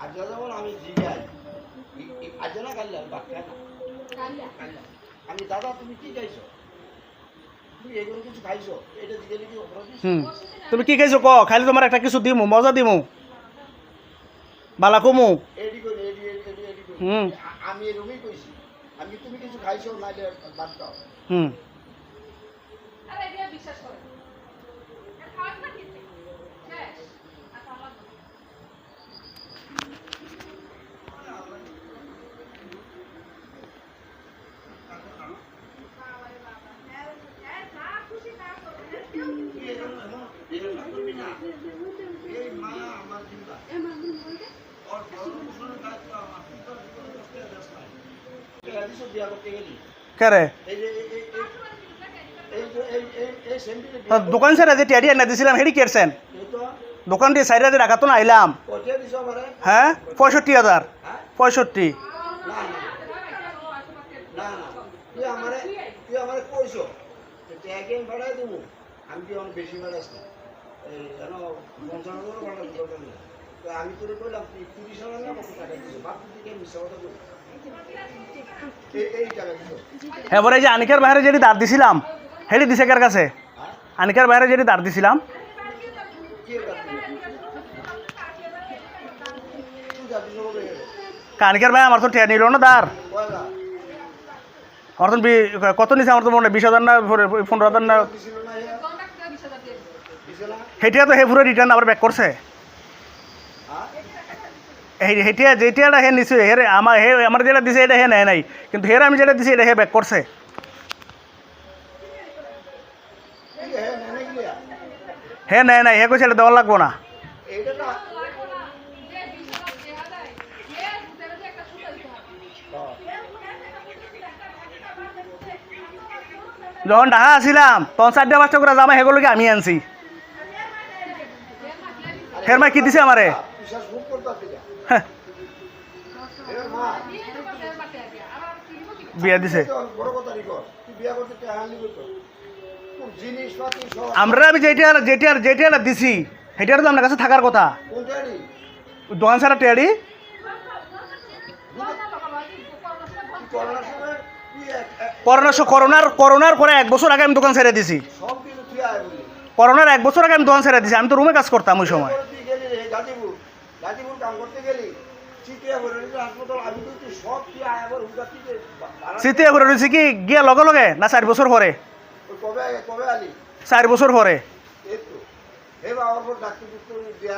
আজকে যেমন আমি জিগাই আজ না কাল্লা বাক্যা না আমি দাদা তুমি কি খাইছো তুমি এগুলো কিছু খাইছো এটা জিজ্ঞেস কি অপরাধী তুমি কি খাইছো ক খাইলে তোমার একটা কিছু দিমু মজা দিমু বালা কমু এডি করে এডি এডি এডি করে আমি এরকমই কইছি আমি তুমি কিছু খাইছো নাইলে বাদ দাও আরে এটা বিশ্বাস করে আর খাওয়া না খেতে শেষ আর খাওয়া এই মায়া আমার চিন্তা और उसने कहा आप तो ऐसे दिया करते गली কে রে এই সেন্টি দোকান ছেড়ে যে টিয়ারি এনে দিছিলাম হেডি কেরছেন এই তো দোকান দিয়ে সাইডে দিয়ে রাখা তো না আইলাম কোটে দিছো আমারে হ্যাঁ 65,000 হ্যাঁ 65 না তুই আমারে কইছো যে ট্যাগিং বাড়াই দেব আমি কি অনেক বেশি বাড়াইছ না এই জানো 55 করে বাড়াই দিও কেন তো আমি তোরে কইলাম তুই 30,000 না কত টাকা দিছো বাপ তুই কি মিছা কথা কই এই টাকা দিছো এবারে এই যে আনিকার বাইরে যেটি দাঁড় দিছিলাম হেডি দিছে কার কাছে হ্যাঁ আনিকার বাইরে যেটি দাঁড় দিছিলাম কি কথা তুই যাবি বলে কানিকার ভাই আমার তো টিয়া নিল না দাঁড় কয়লা আমার তো কত নিছে আমার তো মনে 20,000 না 15,000 না দিছিল না কন্টাক্ট করে 20,000 দিয়ে দিছিল না হেটিয়া তো হে পুরো রিটার্ন আবার ব্যাক করছে হ্যাঁ হেটিয়া যেটিয়াটা হে নিছে হে আমার যেটা দিছে এটা হে নেয় নাই কিন্তু হের আমি যেটা দিছি এটা হে ব্যাক করছে এই হে নেনে গিয়া হে নেয় নাই হে কইছে এটা দেওয়া লাগবো না এইটা না লাগবো না যে 20,000 দেয়া যায় যে দুধের যে একটা সুতা দিতে হবে যখন ঢাকা আসিলাম তখন 4টা-5টা করে জামা হেগুলোকে আমি আনছি হের মা কি দিছে আমারে বিশ্বাস খুব করতে আপনি হ্যাঁ, এর মা বিয়া দিছে বড় কথা রিকর তুই বিয়া করতে টাকা নিবি তো খুব জিনিসপাতি সব আমরা আমি যেটিয়ার দিছি হেটিয়ার তো আপনার কাছে থাকার কথা কোনটারি দোকান ছাড়া টিয়ারি করোনার সময় তুই করোনার পরে 1 বছর আগে আমি দোকান ছেড়ে দিছি সব কিছু তুই আয় বলি করোনার 1 বছর আগে আমি দোকান ছেড়ে দিছি আমি তো রুমে কাজ করতাম ওই সময় তুই গেলি রে গাজীপুর কাম করতে গেলি চিটিয়া করে হাসপাতাল আমি তো তুই সব তুই আয় আবার উগাতি যে সিটিয়া করে রয়েছে কি গিয়া লগে লগে না 4 বছর পরে কবে আলি 4 বছর পরে এই তো হে বাবার ডাক্তার দিয়া